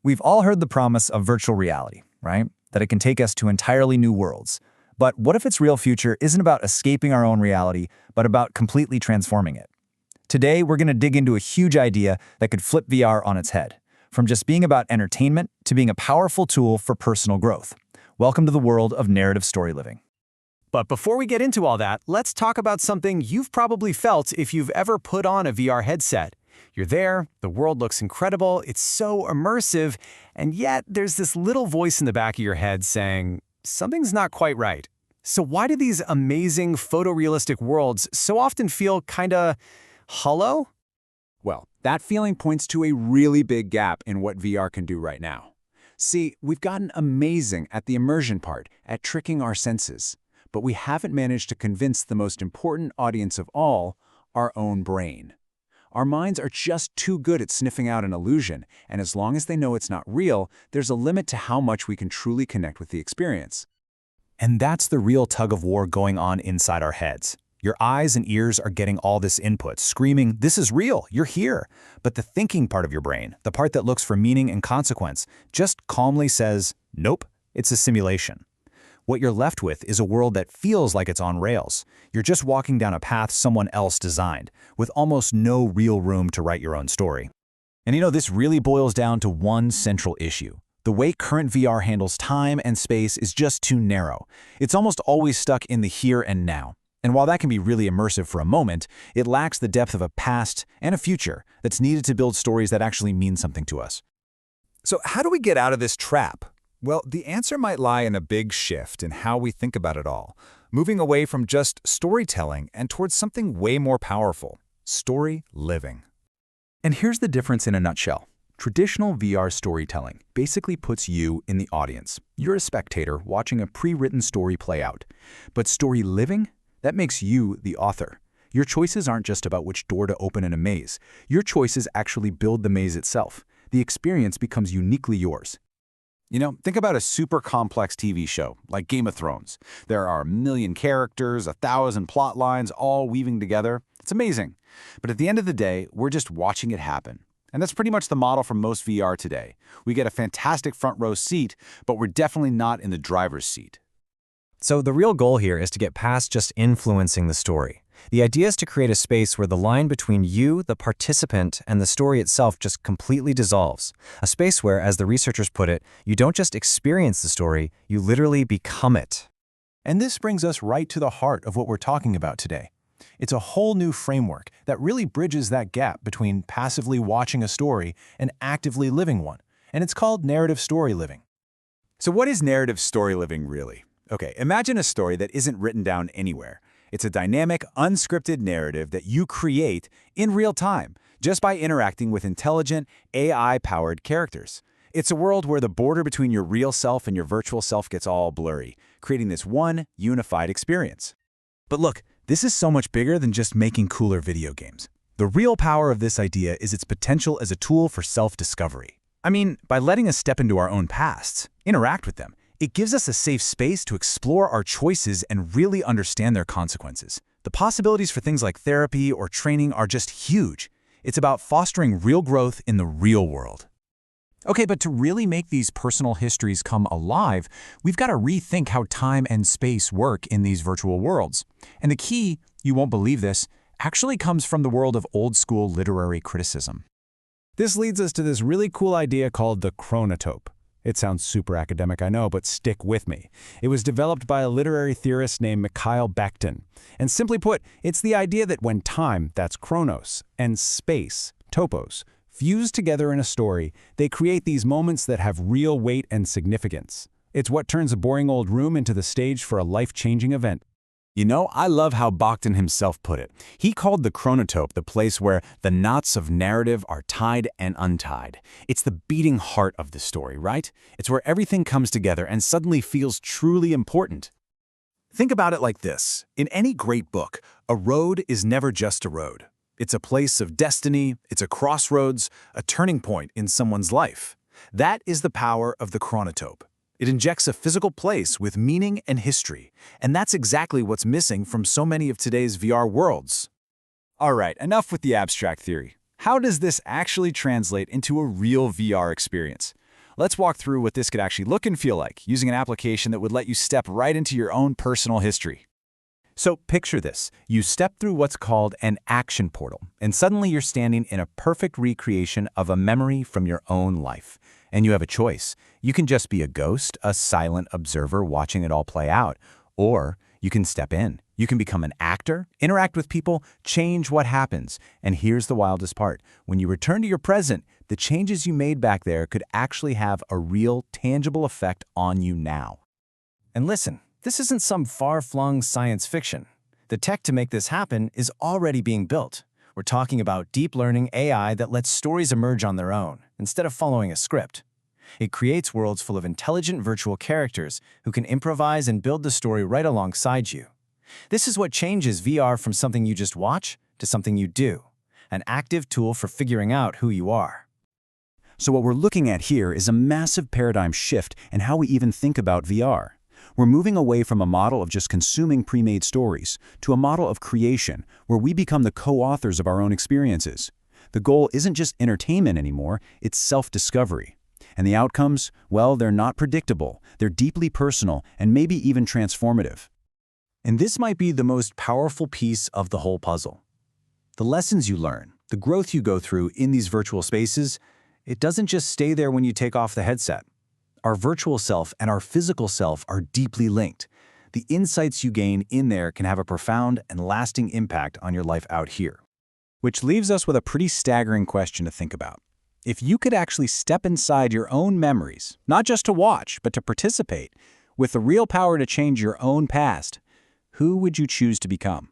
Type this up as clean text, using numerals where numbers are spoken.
We've all heard the promise of virtual reality, right? That it can take us to entirely new worlds. But what if its real future isn't about escaping our own reality, but about completely transforming it? Today, we're going to dig into a huge idea that could flip VR on its head, from just being about entertainment to being a powerful tool for personal growth. Welcome to the world of narrative story living. But before we get into all that, let's talk about something you've probably felt if you've ever put on a VR headset. You're there, the world looks incredible, it's so immersive, and yet there's this little voice in the back of your head saying, something's not quite right. So why do these amazing photorealistic worlds so often feel kinda hollow? Well, that feeling points to a really big gap in what VR can do right now. See, we've gotten amazing at the immersion part, at tricking our senses, but we haven't managed to convince the most important audience of all, our own brain. Our minds are just too good at sniffing out an illusion, and as long as they know it's not real, there's a limit to how much we can truly connect with the experience. And that's the real tug-of-war going on inside our heads. Your eyes and ears are getting all this input, screaming, this is real, you're here. But the thinking part of your brain, the part that looks for meaning and consequence, just calmly says, nope, it's a simulation. What you're left with is a world that feels like it's on rails. You're just walking down a path someone else designed, with almost no real room to write your own story. And this really boils down to one central issue. The way current VR handles time and space is just too narrow. It's almost always stuck in the here and now. And while that can be really immersive for a moment, it lacks the depth of a past and a future that's needed to build stories that actually mean something to us. So how do we get out of this trap? Well, the answer might lie in a big shift in how we think about it all, moving away from just storytelling and towards something way more powerful, story living. And here's the difference in a nutshell. Traditional VR storytelling basically puts you in the audience. You're a spectator watching a pre-written story play out. But story living? That makes you the author. Your choices aren't just about which door to open in a maze. Your choices actually build the maze itself. The experience becomes uniquely yours. Think about a super complex TV show, like Game of Thrones. There are a million characters, 1,000 plot lines, all weaving together. It's amazing. But at the end of the day, we're just watching it happen. And that's pretty much the model for most VR today. We get a fantastic front row seat, but we're definitely not in the driver's seat. So the real goal here is to get past just influencing the story. The idea is to create a space where the line between you, the participant, and the story itself just completely dissolves. A space where, as the researchers put it, you don't just experience the story, you literally become it. And this brings us right to the heart of what we're talking about today. It's a whole new framework that really bridges that gap between passively watching a story and actively living one. And it's called narrative story living. So what is narrative story living really? Okay, imagine a story that isn't written down anywhere. It's a dynamic, unscripted narrative that you create in real time, just by interacting with intelligent, AI-powered characters. It's a world where the border between your real self and your virtual self gets all blurry, creating this one unified experience. But look, this is so much bigger than just making cooler video games. The real power of this idea is its potential as a tool for self-discovery. I mean, by letting us step into our own pasts, interact with them, it gives us a safe space to explore our choices and really understand their consequences. The possibilities for things like therapy or training are just huge. It's about fostering real growth in the real world. Okay, but to really make these personal histories come alive, we've got to rethink how time and space work in these virtual worlds. And the key, you won't believe this, actually comes from the world of old-school literary criticism. This leads us to this really cool idea called the chronotope. It sounds super academic, I know, but stick with me. It was developed by a literary theorist named Mikhail Bakhtin. And simply put, it's the idea that when time, that's chronos, and space, topos, fuse together in a story, they create these moments that have real weight and significance. It's what turns a boring old room into the stage for a life-changing event. I love how Bakhtin himself put it. He called the chronotope the place where the knots of narrative are tied and untied. It's the beating heart of the story, right? It's where everything comes together and suddenly feels truly important. Think about it like this. In any great book, a road is never just a road. It's a place of destiny, it's a crossroads, a turning point in someone's life. That is the power of the chronotope. It injects a physical place with meaning and history, and that's exactly what's missing from so many of today's VR worlds. All right, enough with the abstract theory. How does this actually translate into a real VR experience? Let's walk through what this could actually look and feel like, using an application that would let you step right into your own personal history. So picture this. You step through what's called an action portal, and suddenly you're standing in a perfect recreation of a memory from your own life. And you have a choice. You can just be a ghost, a silent observer watching it all play out, or you can step in. You can become an actor, interact with people, change what happens. And here's the wildest part. When you return to your present, the changes you made back there could actually have a real, tangible effect on you now. And listen, this isn't some far-flung science fiction. The tech to make this happen is already being built. We're talking about deep learning AI that lets stories emerge on their own, instead of following a script. It creates worlds full of intelligent virtual characters who can improvise and build the story right alongside you. This is what changes VR from something you just watch to something you do, an active tool for figuring out who you are. So what we're looking at here is a massive paradigm shift in how we even think about VR. We're moving away from a model of just consuming pre-made stories to a model of creation where we become the co-authors of our own experiences. The goal isn't just entertainment anymore, it's self-discovery. And the outcomes, well, they're not predictable, they're deeply personal and maybe even transformative. And this might be the most powerful piece of the whole puzzle. The lessons you learn, the growth you go through in these virtual spaces, it doesn't just stay there when you take off the headset. Our virtual self and our physical self are deeply linked. The insights you gain in there can have a profound and lasting impact on your life out here. Which leaves us with a pretty staggering question to think about. If you could actually step inside your own memories, not just to watch, but to participate, with the real power to change your own past, who would you choose to become?